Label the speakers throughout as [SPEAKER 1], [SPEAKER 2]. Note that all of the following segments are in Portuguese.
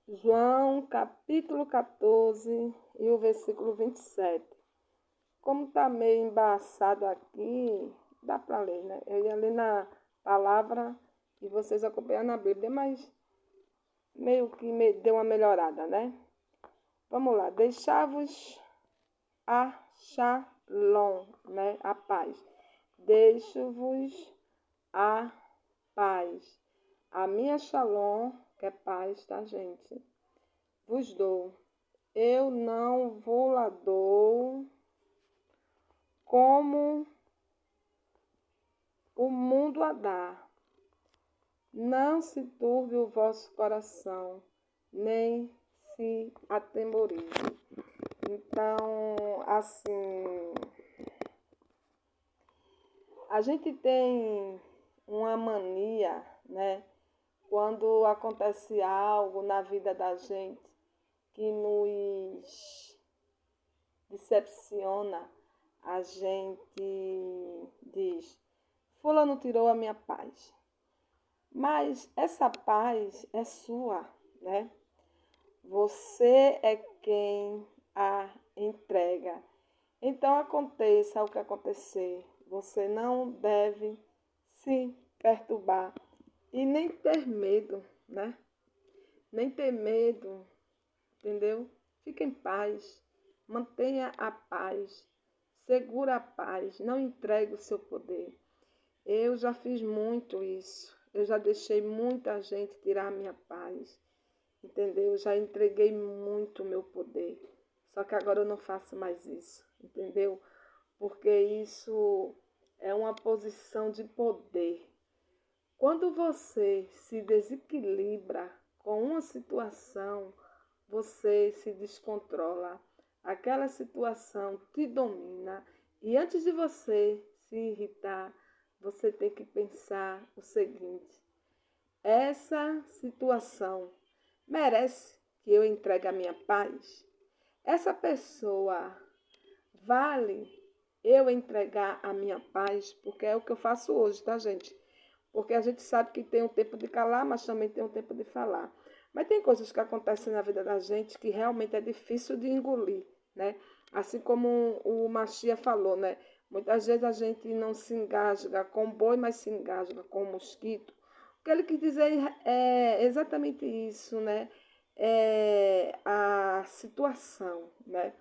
[SPEAKER 1] João, capítulo 14 e o versículo 27. Como está meio embaçado aqui, dá para ler, né? Eu ia ler na palavra e vocês acompanhando na Bíblia, mas meio que deu uma melhorada, né? Vamos lá. Deixai-vos a shalom, né? A paz. Deixo-vos a paz. A minha shalom, que é paz, tá, gente? Vos dou. Eu não vou lá dou como o mundo a dá. Não se turbe o vosso coração, nem se atemorize. Então, assim, a gente tem uma mania, né? Quando acontece algo na vida da gente que nos decepciona, a gente diz: Fulano tirou a minha paz. Mas essa paz é sua, né? Você é quem a entrega. Então aconteça o que acontecer, você não deve se perturbar e nem ter medo, né? Nem ter medo, entendeu? Fique em paz, mantenha a paz, segura a paz, não entregue o seu poder. Eu já fiz muito isso, eu já deixei muita gente tirar a minha paz, entendeu? Eu já entreguei muito o meu poder, só que agora eu não faço mais isso, entendeu? Porque isso é uma posição de poder. Quando você se desequilibra com uma situação, você se descontrola. Aquela situação te domina e antes de você se irritar, você tem que pensar o seguinte: essa situação merece que eu entregue a minha paz? Essa pessoa vale eu entregar a minha paz? Porque é o que eu faço hoje, tá, gente? Porque a gente sabe que tem um tempo de calar, mas também tem um tempo de falar. Mas tem coisas que acontecem na vida da gente que realmente é difícil de engolir, né? Assim como o Machia falou, né? Muitas vezes a gente não se engasga com boi, mas se engasga com mosquito. O que ele quis dizer é exatamente isso, né? É a situação, né?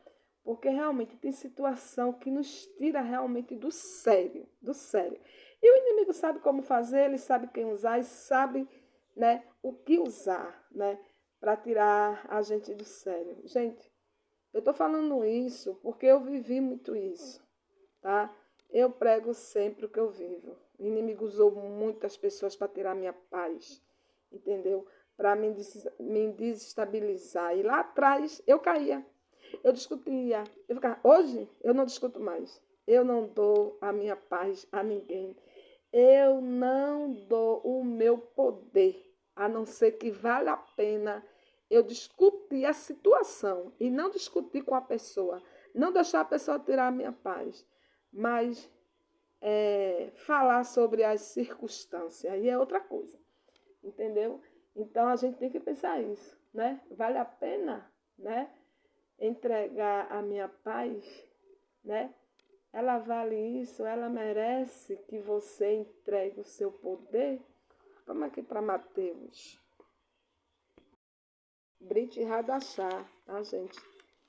[SPEAKER 1] Porque realmente tem situação que nos tira realmente do sério, do sério. E o inimigo sabe como fazer, ele sabe quem usar e sabe, né, o que usar, né, para tirar a gente do sério. Gente, eu estou falando isso porque eu vivi muito isso, tá? Eu prego sempre o que eu vivo. O inimigo usou muitas pessoas para tirar minha paz, entendeu? Para me desestabilizar. E lá atrás eu caía, eu discutia. Eu ficava, hoje eu não discuto mais. Eu não dou a minha paz a ninguém. Eu não dou o meu poder, a não ser que vale a pena eu discutir a situação e não discutir com a pessoa, não deixar a pessoa tirar a minha paz, mas falar sobre as circunstâncias, aí é outra coisa, entendeu? Então a gente tem que pensar isso, né? Vale a pena, né? Entregar a minha paz, né? Ela vale isso, ela merece que você entregue o seu poder. Vamos aqui para Mateus. Brit Radachá, tá, gente?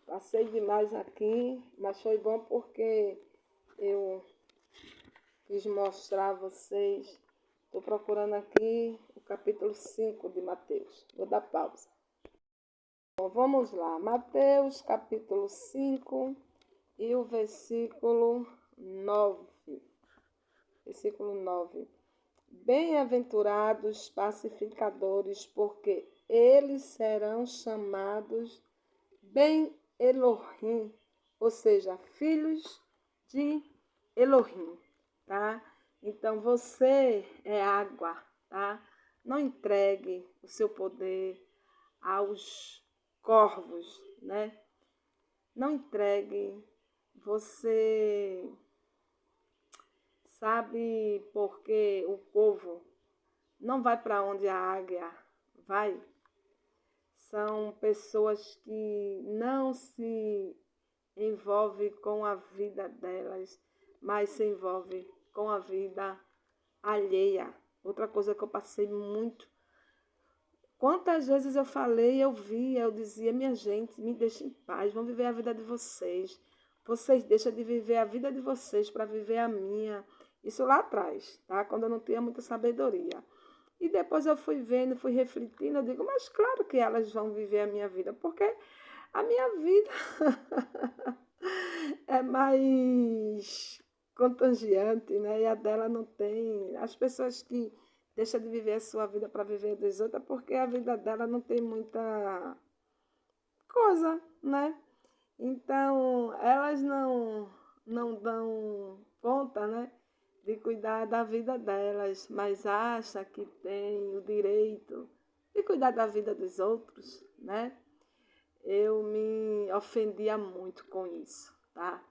[SPEAKER 1] Passei demais aqui, mas foi bom porque eu quis mostrar a vocês. Estou procurando aqui o capítulo 5 de Mateus. Vou dar pausa. Bom, vamos lá. Mateus, capítulo 5 e o versículo 9. Versículo 9. Bem-aventurados pacificadores, porque eles serão chamados Ben Elohim, ou seja, filhos de Elohim, tá? Então você é água, tá? Não entregue o seu poder aos corvos, né? Não entregue. Você sabe por que o povo não vai para onde a águia vai? são pessoas que não se envolvem com a vida delas, mas se envolvem com a vida alheia. Outra coisa que eu passei muito. Quantas vezes eu falei, eu via, eu dizia, minha gente, me deixem em paz, vão viver a vida de vocês. Vocês deixam de viver a vida de vocês para viver a minha. Isso lá atrás, tá? Quando eu não tinha muita sabedoria. E depois eu fui vendo, fui refletindo, eu digo, mas claro que elas vão viver a minha vida, porque a minha vida é mais contagiante, né? E a dela não tem. As pessoas que deixam de viver a sua vida para viver a dos outros, é porque a vida dela não tem muita coisa, né? Então, elas não dão conta, né? De cuidar da vida delas, mas acha que tem o direito de cuidar da vida dos outros, né? Eu me ofendia muito com isso, tá?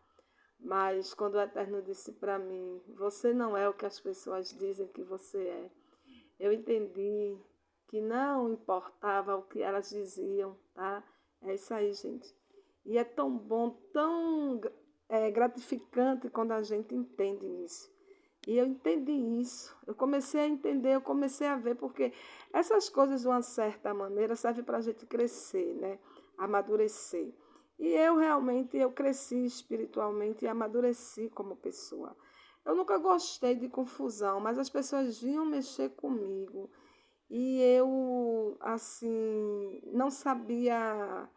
[SPEAKER 1] Mas quando o Eterno disse para mim, você não é o que as pessoas dizem que você é, eu entendi que não importava o que elas diziam, tá? É isso aí, gente. E é tão bom, tão gratificante quando a gente entende isso. E eu entendi isso. Eu comecei a entender, eu comecei a ver, porque essas coisas, de uma certa maneira, servem para a gente crescer, né? Amadurecer. E eu realmente, eu cresci espiritualmente e amadureci como pessoa. Eu nunca gostei de confusão, mas as pessoas vinham mexer comigo. E eu, assim, não sabia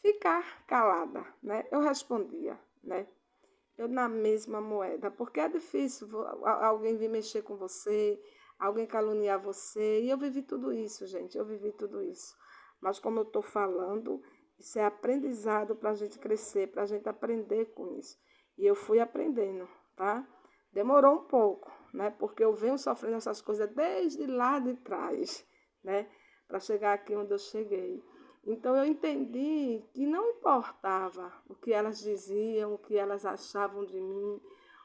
[SPEAKER 1] ficar calada, né? Eu respondia, né? Eu na mesma moeda, porque é difícil alguém vir mexer com você, alguém caluniar você, e eu vivi tudo isso, gente, eu vivi tudo isso. Mas como eu estou falando, isso é aprendizado para a gente crescer, para a gente aprender com isso. E eu fui aprendendo, tá? Demorou um pouco, né? Porque eu venho sofrendo essas coisas desde lá de trás, né? Para chegar aqui onde eu cheguei. Então eu entendi que não importava o que elas diziam, o que elas achavam de mim,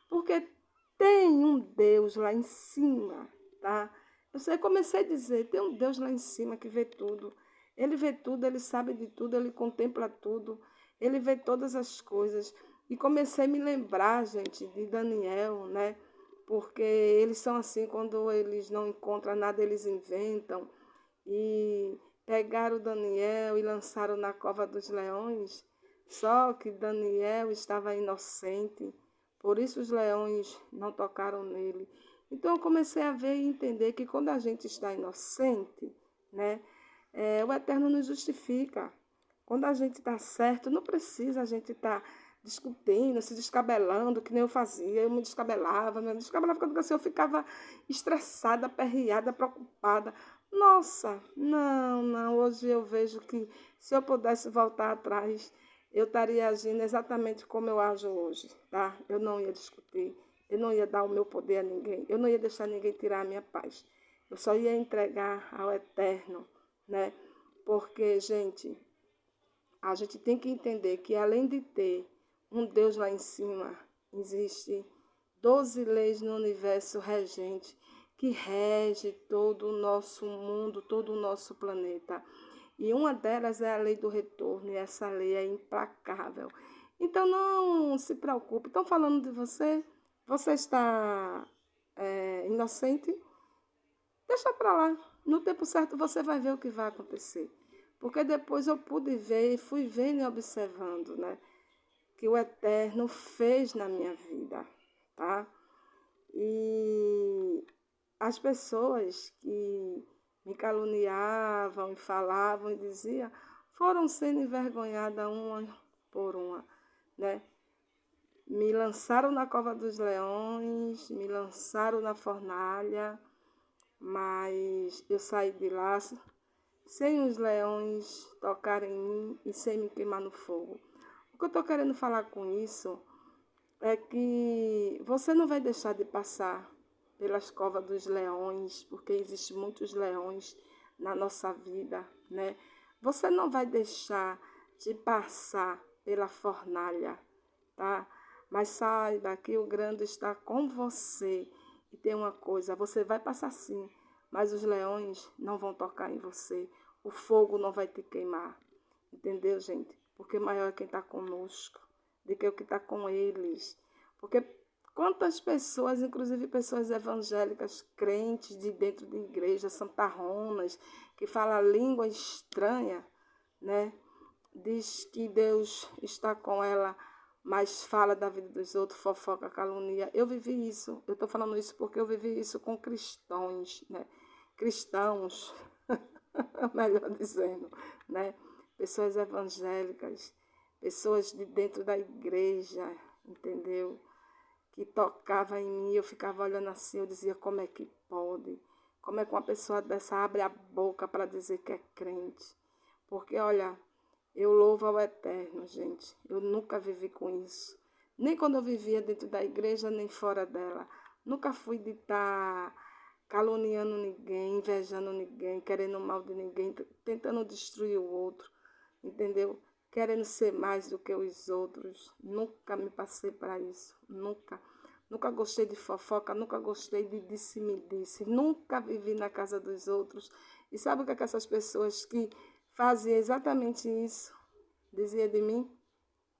[SPEAKER 1] porque tem um Deus lá em cima, tá? Eu comecei a dizer, tem um Deus lá em cima que vê tudo. Ele vê tudo, ele sabe de tudo, ele contempla tudo, ele vê todas as coisas. E comecei a me lembrar, gente, de Daniel, né? Porque eles são assim, quando eles não encontram nada, eles inventam. E pegaram Daniel e lançaram na cova dos leões. Só que Daniel estava inocente, por isso os leões não tocaram nele. Então eu comecei a ver e entender que quando a gente está inocente, né, o Eterno nos justifica. Quando a gente está certo, não precisa a gente estar discutindo, se descabelando, que nem eu fazia. Eu me descabelava quando eu ficava estressada, aperreada, preocupada. Nossa, não, hoje eu vejo que se eu pudesse voltar atrás, eu estaria agindo exatamente como eu ajo hoje, tá? Eu não ia discutir, eu não ia dar o meu poder a ninguém, eu não ia deixar ninguém tirar a minha paz. Eu só ia entregar ao Eterno, né? Porque, gente, a gente tem que entender que além de ter um Deus lá em cima, existe 12 leis no universo regente que rege todo o nosso mundo, todo o nosso planeta. E uma delas é a lei do retorno, e essa lei é implacável. Então não se preocupe. Estão falando de você? Você está inocente? Deixa para lá. No tempo certo você vai ver o que vai acontecer. Porque depois eu pude ver, fui vendo e observando, né? Que o Eterno fez na minha vida, tá? E as pessoas que me caluniavam e falavam e diziam, foram sendo envergonhadas uma por uma, né? Me lançaram na cova dos leões, me lançaram na fornalha, mas eu saí de lá sem os leões tocarem em mim e sem me queimar no fogo. O que eu estou querendo falar com isso é que você não vai deixar de passar pelas covas dos leões, porque existem muitos leões na nossa vida, né? Você não vai deixar de passar pela fornalha, tá? Mas saiba que o grande está com você. E tem uma coisa, você vai passar sim, mas os leões não vão tocar em você. O fogo não vai te queimar. Entendeu, gente? Porque maior é quem está conosco do que o que está com eles. Porque quantas pessoas, inclusive pessoas evangélicas, crentes de dentro de igrejas, santarronas, que falam língua estranha, né? Diz que Deus está com ela, mas fala da vida dos outros, fofoca, calunia. Eu vivi isso. Eu estou falando isso porque eu vivi isso com cristãos, né? Cristãos, melhor dizendo, né? Pessoas evangélicas, pessoas de dentro da igreja, entendeu? Que tocava em mim, eu ficava olhando assim, eu dizia, como é que pode? Como é que uma pessoa dessa abre a boca para dizer que é crente? Porque, olha, eu louvo ao Eterno, gente. Eu nunca vivi com isso. Nem quando eu vivia dentro da igreja, nem fora dela. Nunca fui de estar caluniando ninguém, invejando ninguém, querendo o mal de ninguém, tentando destruir o outro, entendeu? Querendo ser mais do que os outros. Nunca me passei para isso. Nunca. Nunca gostei de fofoca, nunca gostei de disse-me-disse. Nunca vivi na casa dos outros. E sabe o que é que essas pessoas que fazia exatamente isso, dizia de mim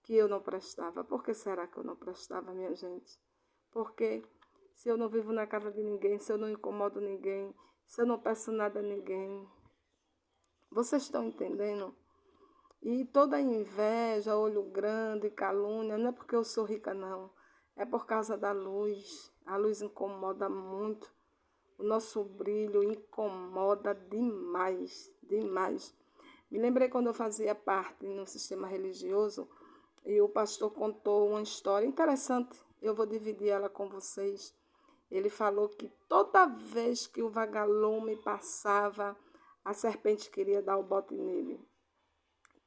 [SPEAKER 1] que eu não prestava? Por que será que eu não prestava, minha gente? Porque se eu não vivo na casa de ninguém, se eu não incomodo ninguém, se eu não peço nada a ninguém, vocês estão entendendo? E toda inveja, olho grande, calúnia, não é porque eu sou rica, não. É por causa da luz. A luz incomoda muito. O nosso brilho incomoda demais, demais. Me lembrei quando eu fazia parte no sistema religioso e o pastor contou uma história interessante. Eu vou dividir ela com vocês. Ele falou que toda vez que o vagalume passava, a serpente queria dar o bote nele.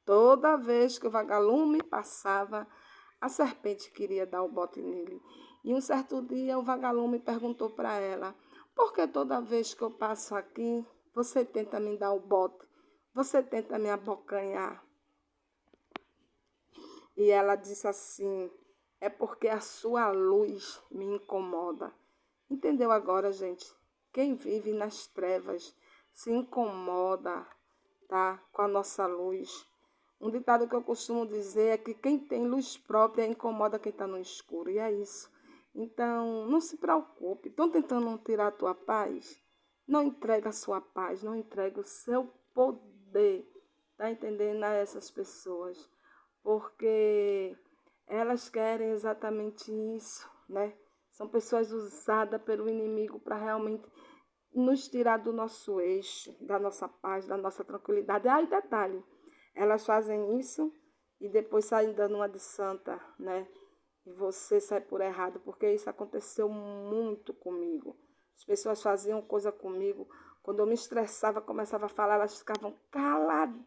[SPEAKER 1] Toda vez que o vagalume passava, a serpente queria dar o bote nele. E um certo dia o vagalume perguntou para ela: por que toda vez que eu passo aqui, você tenta me dar o bote? Você tenta me abocanhar? E ela disse assim: é porque a sua luz me incomoda. Entendeu agora, gente? Quem vive nas trevas se incomoda, tá? Com a nossa luz. Um ditado que eu costumo dizer é que quem tem luz própria incomoda quem está no escuro. E é isso. Então, não se preocupe. Estão tentando tirar a tua paz? Não entrega a sua paz, não entrega o seu poder. Tá entendendo a essas pessoas? Porque elas querem exatamente isso, né? São pessoas usadas pelo inimigo para realmente nos tirar do nosso eixo, da nossa paz, da nossa tranquilidade. Ah, e detalhe, elas fazem isso e depois saem dando uma de santa, né? E você sai por errado, porque isso aconteceu muito comigo. As pessoas faziam coisa comigo, quando eu me estressava, começava a falar, elas ficavam caladinhas,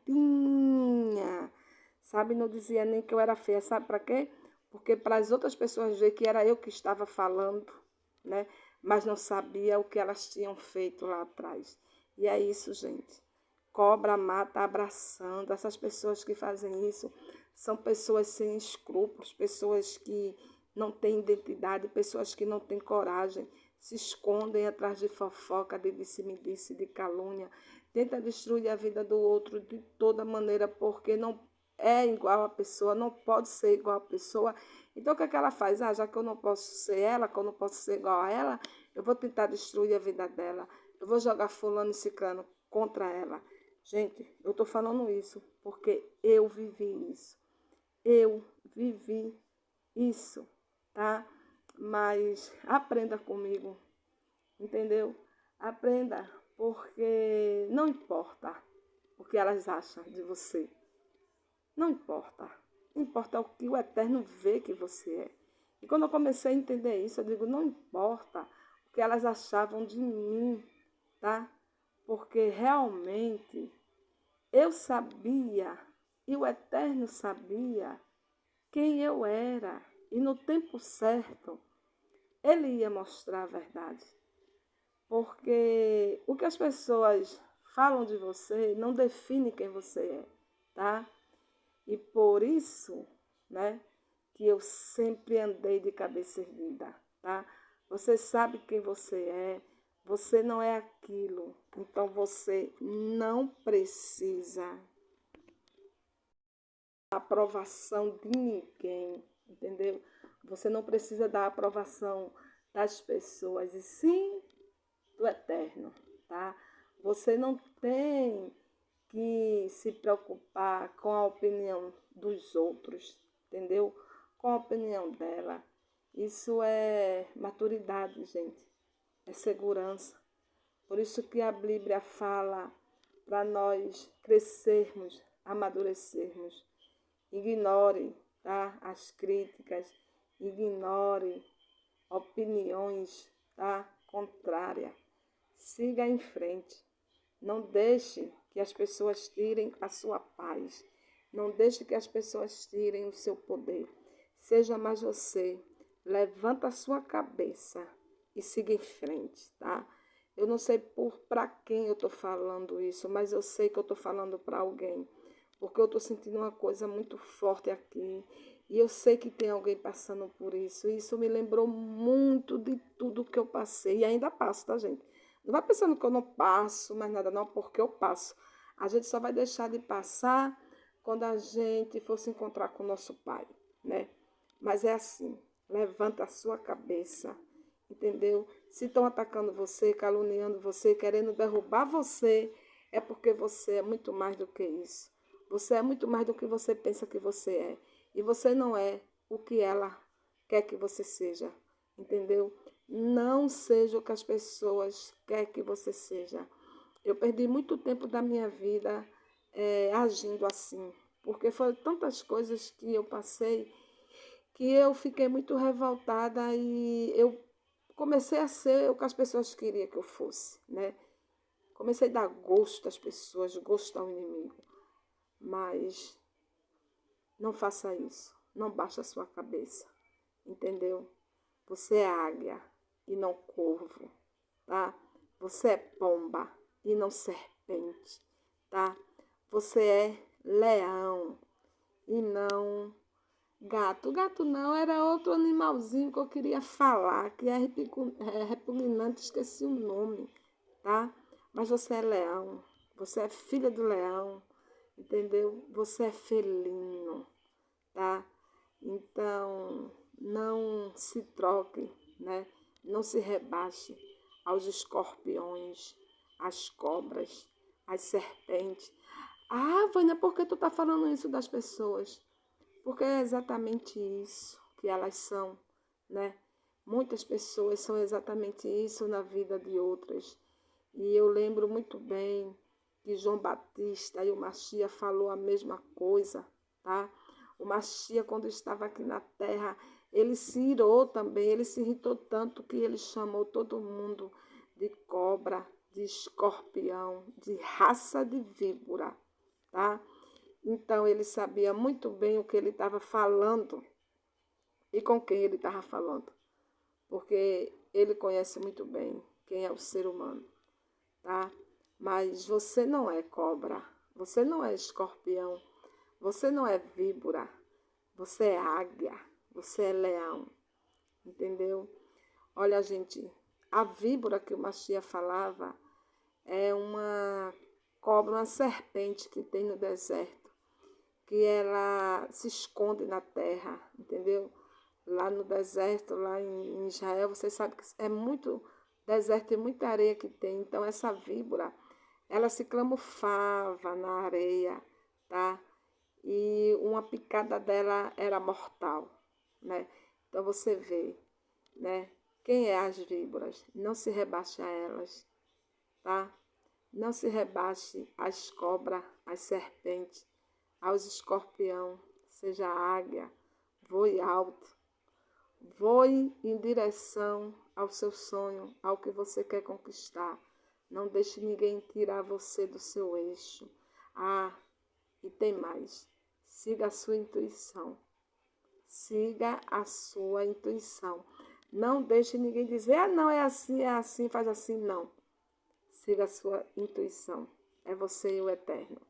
[SPEAKER 1] sabe? Não dizia nem que eu era feia, sabe para quê? Porque para as outras pessoas ver que era eu que estava falando, né? Mas não sabia o que elas tinham feito lá atrás. E é isso, gente. Cobra mata abraçando. Essas pessoas que fazem isso são pessoas sem escrúpulos, pessoas que não têm identidade, pessoas que não têm coragem, se escondem atrás de fofoca, de disse-me-disse, de calúnia, tenta destruir a vida do outro de toda maneira, porque não é igual a pessoa, não pode ser igual a pessoa. Então, o que é que ela faz? Ah, já que eu não posso ser ela, que eu não posso ser igual a ela, eu vou tentar destruir a vida dela. Eu vou jogar fulano e ciclano contra ela. Gente, eu estou falando isso porque eu vivi isso. Eu vivi isso, tá? Mas aprenda comigo, entendeu? Aprenda, porque não importa o que elas acham de você. Não importa. Importa o que o Eterno vê que você é. E quando eu comecei a entender isso, eu digo, não importa o que elas achavam de mim, tá? Porque realmente eu sabia, e o Eterno sabia quem eu era. E no tempo certo, Ele ia mostrar a verdade. Porque o que as pessoas falam de você não define quem você é, tá? E por isso, né, que eu sempre andei de cabeça erguida, tá? Você sabe quem você é, Você não é aquilo. Então você não precisa da aprovação de ninguém, entendeu? Você não precisa da aprovação das pessoas, e sim do eterno, tá? Você não tem que se preocupar com a opinião dos outros, entendeu? Com a opinião dela. Isso é maturidade, gente. É segurança. Por isso que a Bíblia fala para nós crescermos, amadurecermos. Ignore, tá? As críticas, ignore opiniões, tá? Contrárias. Siga em frente. Não deixe que as pessoas tirem a sua paz. Não deixe que as pessoas tirem o seu poder. Seja mais você. Levanta a sua cabeça e siga em frente, tá? Eu não sei para quem eu estou falando isso, mas eu sei que eu estou falando para alguém. Porque eu estou sentindo uma coisa muito forte aqui. E eu sei que tem alguém passando por isso. E isso me lembrou muito de tudo que eu passei. E ainda passo, tá, gente? Não vai pensando que eu não passo mais nada, não, porque eu passo. A gente só vai deixar de passar quando a gente for se encontrar com o nosso Pai, né? Mas é assim, levanta a sua cabeça, entendeu? Se estão atacando você, caluniando você, querendo derrubar você, é porque você é muito mais do que isso. Você é muito mais do que você pensa que você é. E você não é o que ela quer que você seja, entendeu? Não seja o que as pessoas querem que você seja. Eu perdi muito tempo da minha vida agindo assim, porque foram tantas coisas que eu passei que eu fiquei muito revoltada e eu comecei a ser o que as pessoas queriam que eu fosse, né? Comecei a dar gosto às pessoas, gosto ao inimigo. Mas não faça isso. Não baixe a sua cabeça, entendeu? Você é águia e não corvo, tá? Você é pomba e não serpente, tá? Você é leão e não gato. Gato não, era outro animalzinho que eu queria falar, que é repugnante, esqueci o nome, tá? Mas você é leão, você é filha do leão, entendeu? Você é felino, tá? Então, não se troque, né? Não se rebaixe aos escorpiões, às cobras, às serpentes. Ah, Vânia, por que tu tá falando isso das pessoas? Porque é exatamente isso que elas são, né? Muitas pessoas são exatamente isso na vida de outras. E eu lembro muito bem que João Batista e o Machia falou a mesma coisa, tá? O Machia, quando estava aqui na terra, ele se irou também, ele se irritou tanto que ele chamou todo mundo de cobra, de escorpião, de raça de víbora, tá? Então ele sabia muito bem o que ele estava falando e com quem ele estava falando, porque ele conhece muito bem quem é o ser humano, tá? Mas você não é cobra, você não é escorpião, você não é víbora, você é águia, você é leão, entendeu? Olha, gente, a víbora que o Machia falava é uma cobra, uma serpente que tem no deserto, que ela se esconde na terra, entendeu? Lá no deserto, lá em Israel, vocês sabem que é muito deserto e muita areia que tem. Então, essa víbora, ela se camuflava na areia, tá? E uma picada dela era mortal, né? Então, você vê, né? Quem é as víboras? Não se rebaixe a elas, tá? Não se rebaixe às cobras, às serpentes, aos escorpião, seja águia, voe alto, voe em direção ao seu sonho, ao que você quer conquistar. Não deixe ninguém tirar você do seu eixo. Ah, e tem mais. Siga a sua intuição. Siga a sua intuição. Não deixe ninguém dizer, ah, não, é assim, faz assim. Não. Siga a sua intuição. É você e o eterno.